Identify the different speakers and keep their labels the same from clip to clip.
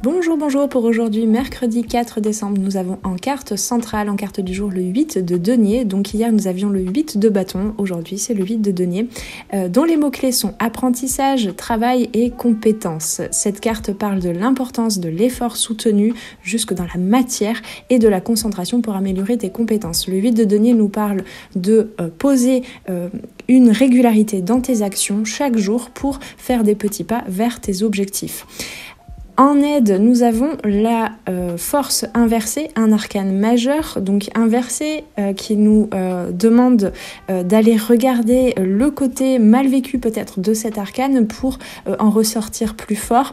Speaker 1: Bonjour, bonjour, pour aujourd'hui, mercredi 4 décembre, nous avons en carte centrale, en carte du jour, le 8 de denier. Donc hier, nous avions le 8 de bâton, aujourd'hui, c'est le 8 de denier, dont les mots-clés sont apprentissage, travail et compétences. Cette carte parle de l'importance de l'effort soutenu jusque dans la matière et de la concentration pour améliorer tes compétences. Le 8 de denier nous parle de poser une régularité dans tes actions chaque jour pour faire des petits pas vers tes objectifs. En aide, nous avons la force inversée, un arcane majeur, donc inversé, qui nous demande d'aller regarder le côté mal vécu peut-être de cet arcane pour en ressortir plus fort.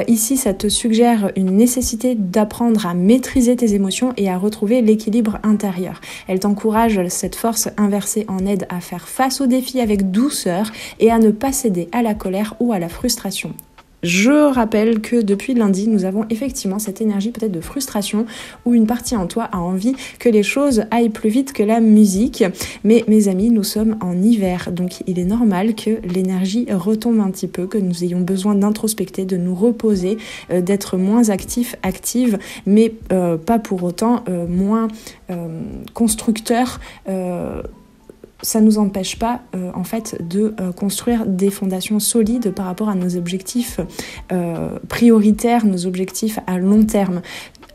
Speaker 1: Ici, ça te suggère une nécessité d'apprendre à maîtriser tes émotions et à retrouver l'équilibre intérieur. Elle t'encourage, cette force inversée en aide, à faire face aux défis avec douceur et à ne pas céder à la colère ou à la frustration. Je rappelle que depuis lundi, nous avons effectivement cette énergie peut-être de frustration où une partie en toi a envie que les choses aillent plus vite que la musique. Mais mes amis, nous sommes en hiver, donc il est normal que l'énergie retombe un petit peu, que nous ayons besoin d'introspecter, de nous reposer, d'être moins actives, mais pas pour autant moins constructeurs. Ça ne nous empêche pas en fait de construire des fondations solides par rapport à nos objectifs prioritaires, nos objectifs à long terme.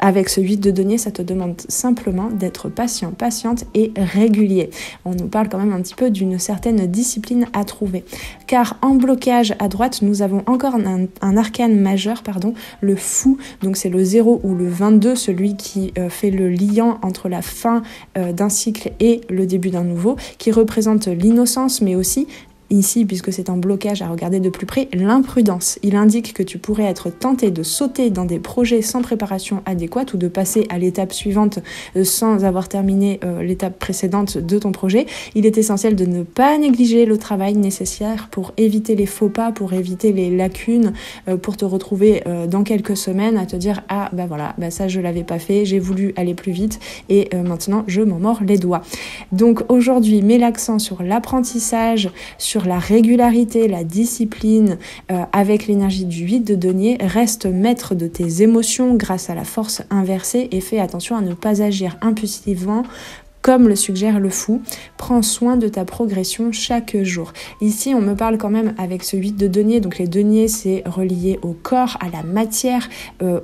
Speaker 1: Avec ce 8 de denier, ça te demande simplement d'être patient, patiente et régulier. On nous parle quand même un petit peu d'une certaine discipline à trouver. Car en blocage à droite, nous avons encore un arcane majeur, le fou. Donc c'est le 0 ou le 22, celui qui fait le lien entre la fin d'un cycle et le début d'un nouveau, qui représente l'innocence, mais aussi ici, puisque c'est un blocage à regarder de plus près, l'imprudence. Il indique que tu pourrais être tenté de sauter dans des projets sans préparation adéquate ou de passer à l'étape suivante sans avoir terminé l'étape précédente de ton projet. Il est essentiel de ne pas négliger le travail nécessaire pour éviter les faux pas, pour éviter les lacunes, pour te retrouver dans quelques semaines à te dire « Ah, ça je l'avais pas fait, j'ai voulu aller plus vite et maintenant je m'en mords les doigts ». Donc aujourd'hui, mets l'accent sur l'apprentissage, sur la régularité, la discipline, avec l'énergie du 8 de denier. Reste maître de tes émotions grâce à la force inversée et fais attention à ne pas agir impulsivement comme le suggère le fou. Prends soin de ta progression chaque jour. Ici, on me parle quand même avec ce 8 de denier. Donc les deniers, c'est relié au corps, à la matière,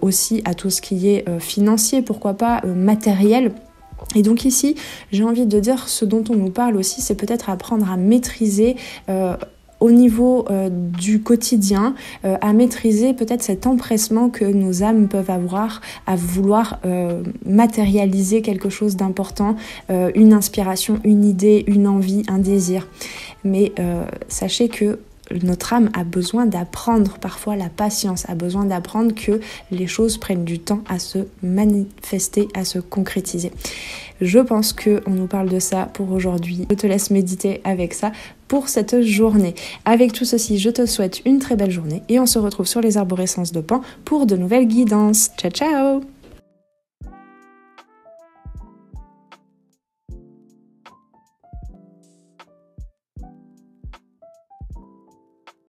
Speaker 1: aussi à tout ce qui est financier, pourquoi pas matériel. Et donc ici, j'ai envie de dire, ce dont on nous parle aussi, c'est peut-être apprendre à maîtriser au niveau du quotidien, à maîtriser peut-être cet empressement que nos âmes peuvent avoir à vouloir matérialiser quelque chose d'important, une inspiration, une idée, une envie, un désir. Mais sachez que notre âme a besoin d'apprendre parfois la patience, a besoin d'apprendre que les choses prennent du temps à se manifester, à se concrétiser. Je pense qu'on nous parle de ça pour aujourd'hui. Je te laisse méditer avec ça pour cette journée. Avec tout ceci, je te souhaite une très belle journée et on se retrouve sur les arborescences de Pan pour de nouvelles guidances. Ciao, ciao!